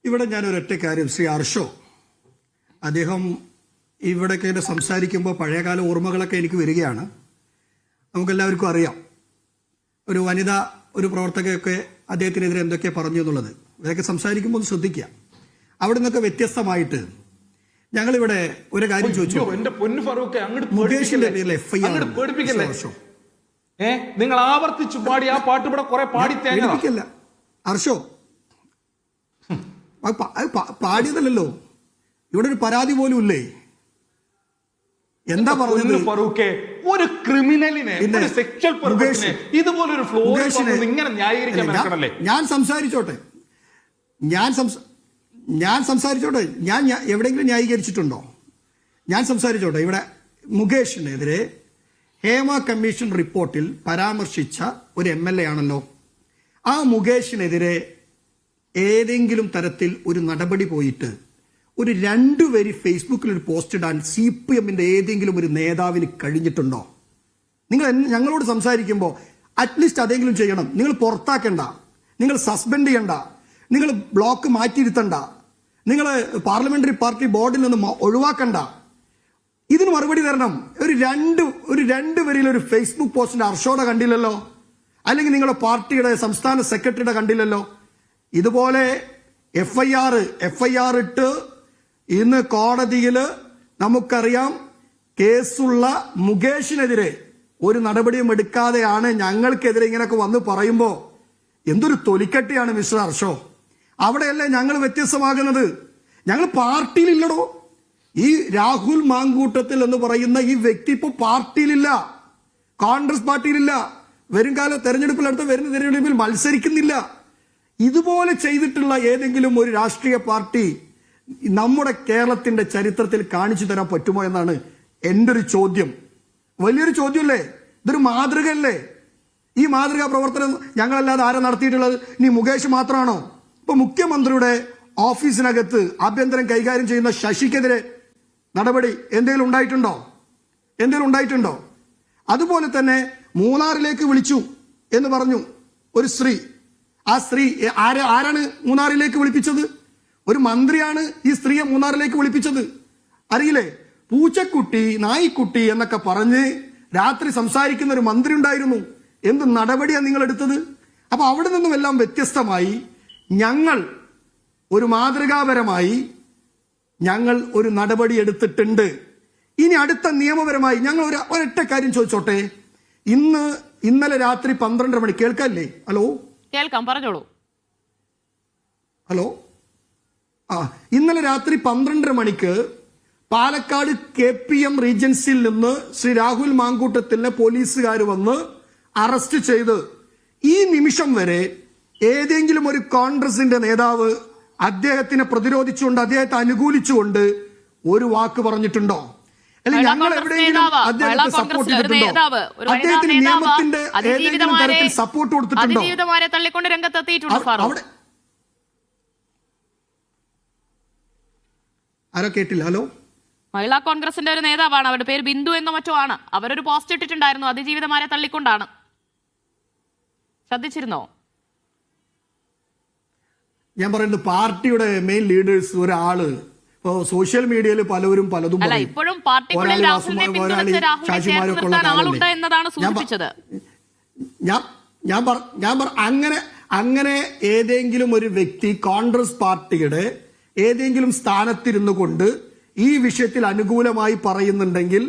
ഇവിടെ ഞാൻ ഒരൊറ്റ കാര്യം, ശ്രീ അർഷോ അദ്ദേഹം ഇവിടെയൊക്കെ സംസാരിക്കുമ്പോൾ പഴയകാല ഓർമ്മകളൊക്കെ എനിക്ക് വരികയാണ്. നമുക്കെല്ലാവർക്കും അറിയാം, ഒരു വനിത ഒരു പ്രവർത്തകയൊക്കെ അദ്ദേഹത്തിനെതിരെ എന്തൊക്കെ പറഞ്ഞു എന്നുള്ളത്. ഇതൊക്കെ സംസാരിക്കുമ്പോൾ ഒന്ന് ശ്രദ്ധിക്കുക. അവിടെ നിന്നൊക്കെ വ്യത്യസ്തമായിട്ട് ഞങ്ങളിവിടെ ഒരു കാര്യം ചോദിച്ചു. മുകേഷിന്റെ പേരിൽ FIR നിങ്ങൾ ആവർത്തിച്ചു പാടി ആ പാട്ട് ഇവിടെ കുറെ പാടി പേടിപ്പിക്കല്ല അർഷോ, പാടിയതല്ലോ. ഇവിടെ ഒരു പരാതി പോലും ഇല്ലേ? എന്താ പറഞ്ഞത്? ഫറൂഖെ, ഒരു ക്രിമിനലിനെ സെക്ഷൽ ഇതുപോലൊരു ഇങ്ങനെ ന്യായീകരിക്കാൻ ഞാൻ സംസാരിച്ചോട്ടെ, ഞാൻ എവിടെയെങ്കിലും ന്യായീകരിച്ചിട്ടുണ്ടോ? ഞാൻ സംസാരിച്ചോട്ടെ. ഇവിടെ മുകേഷിനെതിരെ ഹേമ കമ്മീഷൻ റിപ്പോർട്ടിൽ പരാമർശിച്ച ഒരു MLA ആണല്ലോ. ആ മുകേഷിനെതിരെ ഏതെങ്കിലും തരത്തിൽ ഒരു നടപടി പോയിട്ട് ഒരു 2 വരി ഫേസ്ബുക്കിൽ ഒരു പോസ്റ്റ് ഇടാൻ CPMന്റെ ഏതെങ്കിലും ഒരു നേതാവിന് കഴിഞ്ഞിട്ടുണ്ടോ? നിങ്ങൾ ഞങ്ങളോട് സംസാരിക്കുമ്പോൾ അറ്റ്ലീസ്റ്റ് അതെങ്കിലും ചെയ്യണം. നിങ്ങൾ പുറത്താക്കണ്ട, നിങ്ങൾ സസ്പെൻഡ് ചെയ്യണ്ട, നിങ്ങൾ ബ്ലോക്ക് മാറ്റിയിരുത്തണ്ട, നിങ്ങൾ പാർലമെന്ററി പാർട്ടി ബോർഡിൽ നിന്ന് ഒഴിവാക്കണ്ട. ഇതിന് മറുപടി തരണം. ഒരു രണ്ട് വരിയിൽ ഒരു ഫേസ്ബുക്ക് പോസ്റ്റിന്റെ അർഷോടെ കണ്ടില്ലല്ലോ, അല്ലെങ്കിൽ നിങ്ങളുടെ പാർട്ടിയുടെ സംസ്ഥാന സെക്രട്ടറിയുടെ കണ്ടില്ലല്ലോ. ഇതുപോലെ FIR ഇട്ട് ഇന്ന് കോടതിയിൽ നമുക്കറിയാം കേസുള്ള മുകേഷിനെതിരെ ഒരു നടപടിയും എടുക്കാതെയാണ് ഞങ്ങൾക്കെതിരെ ഇങ്ങനെയൊക്കെ വന്ന് പറയുമ്പോൾ എന്തൊരു തൊലിക്കട്ടിയാണ് മിസ്റ്റർ അർഷോ. അവിടെയല്ലേ ഞങ്ങൾ വ്യത്യസ്തമാകുന്നത്? ഞങ്ങൾ പാർട്ടിയിലില്ലടോ. ഈ രാഹുൽ മാങ്കൂട്ടത്തിൽ എന്ന് പറയുന്ന ഈ വ്യക്തി ഇപ്പോൾ പാർട്ടിയിലില്ല, കോൺഗ്രസ് പാർട്ടിയിലില്ല, വരും കാല തെരഞ്ഞെടുപ്പിൽ അടുത്ത വരുന്ന തെരഞ്ഞെടുപ്പിൽ മത്സരിക്കുന്നില്ല. ഇതുപോലെ ചെയ്തിട്ടുള്ള ഏതെങ്കിലും ഒരു രാഷ്ട്രീയ പാർട്ടി നമ്മുടെ കേരളത്തിന്റെ ചരിത്രത്തിൽ കാണിച്ചു തരാൻ പറ്റുമോ എന്നാണ് എൻ്റെ ഒരു ചോദ്യം. വലിയൊരു ചോദ്യമല്ലേ? ഇതൊരു മാതൃകയല്ലേ? ഈ മാതൃകാ പ്രവർത്തനം ഞങ്ങളല്ലാതെ ആരാ നടത്തിയിട്ടുള്ളത്? ഇനി മുകേഷ് മാത്രമാണോ? ഇപ്പൊ മുഖ്യമന്ത്രിയുടെ ഓഫീസിനകത്ത് ആഭ്യന്തരം കൈകാര്യം ചെയ്യുന്ന ശശിക്കെതിരെ നടപടി എന്തെങ്കിലും ഉണ്ടായിട്ടുണ്ടോ? അതുപോലെ തന്നെ മൂന്നാറിലേക്ക് വിളിച്ചു എന്ന് പറഞ്ഞു ഒരു സ്ത്രീ. ആ സ്ത്രീ ആരാണ് മൂന്നാറിലേക്ക് വിളിപ്പിച്ചത്? ഒരു മന്ത്രിയാണ് ഈ സ്ത്രീയെ മൂന്നാറിലേക്ക് വിളിപ്പിച്ചത്. അറിയില്ലേ? പൂച്ചക്കുട്ടി, നായിക്കുട്ടി എന്നൊക്കെ പറഞ്ഞ് രാത്രി സംസാരിക്കുന്ന ഒരു മന്ത്രി ഉണ്ടായിരുന്നു. എന്ത് നടപടിയാണ് നിങ്ങൾ എടുത്തത്? അപ്പൊ അവിടെ നിന്നും എല്ലാം വ്യത്യസ്തമായി ഞങ്ങൾ ഒരു മാതൃകാപരമായി ഞങ്ങൾ ഒരു നടപടി എടുത്തിട്ടുണ്ട്. ഇനി അടുത്ത നിയമപരമായി ഞങ്ങൾ ഒരൊറ്റ കാര്യം ചോദിച്ചോട്ടെ. ഇന്നലെ രാത്രി 12 മണി കേൾക്കാല്ലേ? ഹലോ, കേൾക്കാം, പറഞ്ഞോളൂ. ഹലോ, ഇന്നലെ രാത്രി 12 മണിക്ക് പാലക്കാട് KPM റീജൻസിയിൽ നിന്ന് ശ്രീ രാഹുൽ മാങ്കൂട്ടത്തിനെ പോലീസുകാർ വന്ന് അറസ്റ്റ് ചെയ്ത് ഈ നിമിഷം വരെ ഏതെങ്കിലും ഒരു കോൺഗ്രസിന്റെ നേതാവ് അദ്ദേഹത്തിനെ പ്രതിരോധിച്ചുകൊണ്ട്, അദ്ദേഹത്തെ അനുകൂലിച്ചുകൊണ്ട് ഒരു വാക്ക് പറഞ്ഞിട്ടുണ്ടോ? അല്ലെങ്കിൽ ഞങ്ങൾ എവിടെയെങ്കിലും അദ്ദേഹത്തെ സപ്പോർട്ട് ചെയ്തിട്ടുണ്ടോ? അദ്ദേഹത്തിന് നിയമത്തിന്റെ ഏതെങ്കിലും തരത്തിൽ സപ്പോർട്ട് കൊടുത്തിട്ടുണ്ടോ? അവിടെ ആരോ കേട്ടില്ല? ഹലോ, മഹിളാ കോൺഗ്രസിന്റെ ഒരു നേതാവാണ്, അവരുടെ പേര് ബിന്ദു എന്നോ മറ്റോ ആണ്. അവരൊരു പോസ്റ്റ് ഇട്ടിട്ടുണ്ടായിരുന്നു, അതിജീവിതമാരെ തള്ളിക്കൊണ്ടാണ്. ശ്രദ്ധിച്ചിരുന്നോ? ഞാൻ പറയുന്നത് പാർട്ടിയുടെ മെയിൻ ലീഡേഴ്സ് ഒരാള് ഇപ്പോ സോഷ്യൽ മീഡിയയിൽ പലരും പലതും ഇപ്പോഴും പാർട്ടിക്കുള്ളിൽ രാഹുലിനെ പിന്തുണച്ച് രാഹുലിനെ ചേർത്ത് നിർത്താൻ ആളുണ്ട് എന്നതാണ് സൂചിപ്പിച്ചത്. അങ്ങനെ ഏതെങ്കിലും ഒരു വ്യക്തി കോൺഗ്രസ് പാർട്ടിയുടെ ഏതെങ്കിലും സ്ഥാനത്തിരുന്നു കൊണ്ട് ഈ വിഷയത്തിൽ അനുകൂലമായി പറയുന്നുണ്ടെങ്കിൽ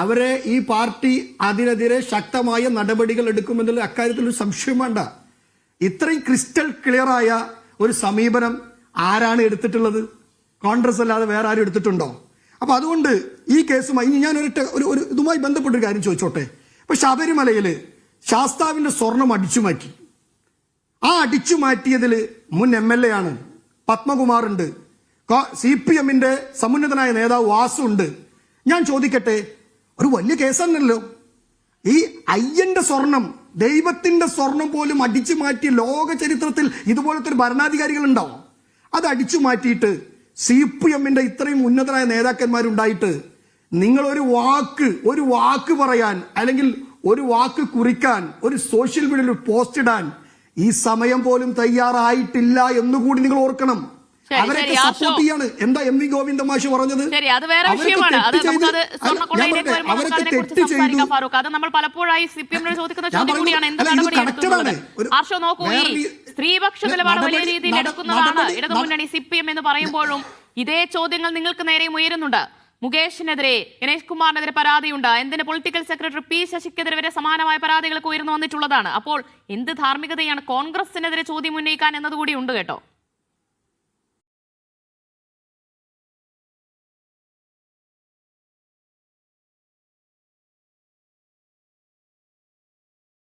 അവരെ ഈ പാർട്ടി അതിനെതിരെ ശക്തമായ നടപടികൾ എടുക്കുമെന്നുള്ള അക്കാര്യത്തിൽ ഒരു സംശയം വേണ്ട. ഇത്രയും ക്രിസ്റ്റൽ ക്ലിയറായ ഒരു സമീപനം ആരാണ് എടുത്തിട്ടുള്ളത്? കോൺഗ്രസ് അല്ലാതെ വേറെ ആരും എടുത്തിട്ടുണ്ടോ? അപ്പൊ അതുകൊണ്ട് ഈ കേസുമായി ഇനി ഞാൻ ഒരു ഇതുമായി ബന്ധപ്പെട്ടൊരു കാര്യം ചോദിച്ചോട്ടെ. ഇപ്പൊ ശബരിമലയില് ശാസ്താവിന്റെ സ്വർണം അടിച്ചുമാറ്റി. ആ അടിച്ചുമാറ്റിയതിൽ മുൻ MLA ആണ് പത്മകുമാർ ഉണ്ട്, CPMന്റെ സമുന്നതനായ നേതാവ് വാസു ഉണ്ട്. ഞാൻ ചോദിക്കട്ടെ, ഒരു വലിയ കേസാണല്ലോ ഈ അയ്യന്റെ സ്വർണം, ദൈവത്തിന്റെ സ്വർണം പോലും അടിച്ചു മാറ്റിയ ലോക ചരിത്രത്തിൽ ഇതുപോലത്തെ ഒരു ഭരണാധികാരികൾ ഉണ്ടാവും. അത് അടിച്ചു മാറ്റിയിട്ട് CPMന്റെ ഇത്രയും ഉന്നതരായ നേതാക്കന്മാരുണ്ടായിട്ട് നിങ്ങൾ ഒരു വാക്ക് പറയാൻ അല്ലെങ്കിൽ ഒരു വാക്ക് കുറിക്കാൻ ഒരു സോഷ്യൽ മീഡിയയിൽ പോസ്റ്റ് ഇടാൻ ഈ സമയം പോലും തയ്യാറായിട്ടില്ല എന്നുകൂടി നിങ്ങൾ ഓർക്കണം. ശരി, അവരൊക്കെ ശരി, സപ്പോർട്ട് ചെയ്യാണ്. എന്താ എം വി ഗോവിന്ദ മാഷ് പറഞ്ഞത്? ശരി, അത് വേറെ അവരൊക്കെ വിഷയമാണ്. അത് തെറ്റ് നമുക്കത് ചെയ്ത് സ്വർണ്ണക്കൊള്ളയിലേക്ക് ഞാൻ വരുമ്പോൾ അവരൊക്കെ അതിനെക്കുറിച്ച് തെറ്റ് ചെയ്തു. സംസാരിക്കാം ഫാറൂഖ്. അത് നമ്മൾ പലപ്പോഴായി CPM ചോദിക്കുന്ന ഞാൻ ചോദ്യം കൂടിയാണ്. എന്ത് പറയുന്നത് നടപടി ഇത് എടുത്തുള്ളത്? correct ആണ്. ആർഷോ നോക്കൂ, ഈ സ്ത്രീപക്ഷ നിലപാട് വലിയ രീതിയിൽ എടുക്കുന്നതാണ് ഇടതു മുന്നണി CPM എന്ന് പറയുമ്പോഴും ഇതേ ചോദ്യങ്ങൾ നിങ്ങൾക്ക് നേരെയും ഉയരുന്നുണ്ട്. മുകേഷിനെതിരെ, ഗണേഷ് കുമാറിനെതിരെ പരാതിയുണ്ട്. എന്തിന് പൊളിറ്റിക്കൽ സെക്രട്ടറി പി ശശിക്കെതിരെ വരെ സമാനമായ പരാതികൾക്ക് ഉയർന്നു വന്നിട്ടുള്ളതാണ്. അപ്പോൾ എന്ത് ധാർമ്മികതയാണ് കോൺഗ്രസിനെതിരെ ചോദ്യം ഉന്നയിക്കാൻ എന്നതുകൂടി ഉണ്ട് കേട്ടോ.